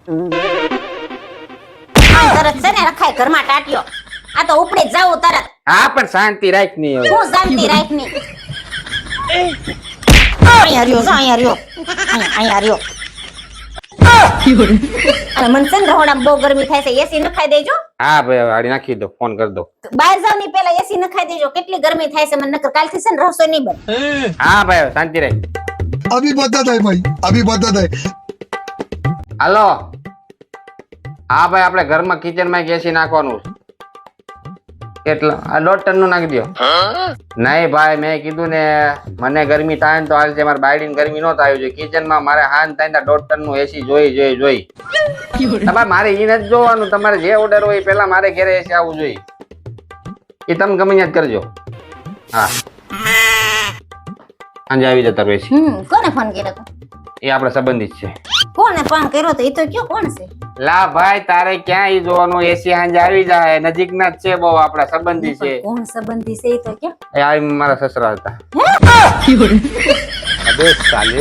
તરત છે ને રખાય ઘરમાં ટાટ્યો. આ તો ઉપડે જ જાવું તરત. હા પણ શાંતિ રાખ ની હવે. હું શાંતિ રાખની. અહીંયા રહ્યો જો, અહીંયા રહ્યો. અહીંયા રહ્યો. અને મને છે ને રહોડામાં બહુ ગરમી થાય છે, એસી નખાઈ દેજો. હા ભાઈ હવે હાડી નાખી દો, ફોન કરી દો. બહાર જાવ ની પેલા એસી નખાઈ દેજો. કેટલી ગરમી થાય છે મને, નકર કાલથી છે ને રસોઈ નહીં બને. હા ભાઈ હવે શાંતિ રાખ. अभी बता दे भाई, अभी बता दे। હાલો. હા ભાઈ આપણે ઘરમાં કિચનમાં એસી નાખવાનું છે. કેટલા? આ 1.5 ટન નું નાખી દો. નહીં ભાઈ મેં કીધું ને મને ગરમી થાય ને તો હાલ છે, મારે બાયડીને ગરમી નો થાય જોઈએ. કિચનમાં મારે હાન થાય ને 1.5 ટન નું એસી જોઈ. તમારે મારે ઈ નથી જોવાનું, તમારે જે ઓર્ડર હોય પેલા મારે ઘરે એસી આવવું જોઈએ. એ તમે ગમે ત્યાં જ કરજો. હા સાંજે આવી જતા રહેશે. કોને ફોન કર્યો તો? એ આપણે સંબંધિત છે. કોને ફોન કર્યો તો? એ તો કયો કોણ છે? લા ભાઈ તારે ક્યાં ઈ જોવાનું, એસી હાંજે આવી જાય, નજીક ના જ છે, બહુ આપડા સંબંધી છે. કોણ સંબંધી છે એ તો કયો? એ આ મારા સસરા હતા. અબે સાલે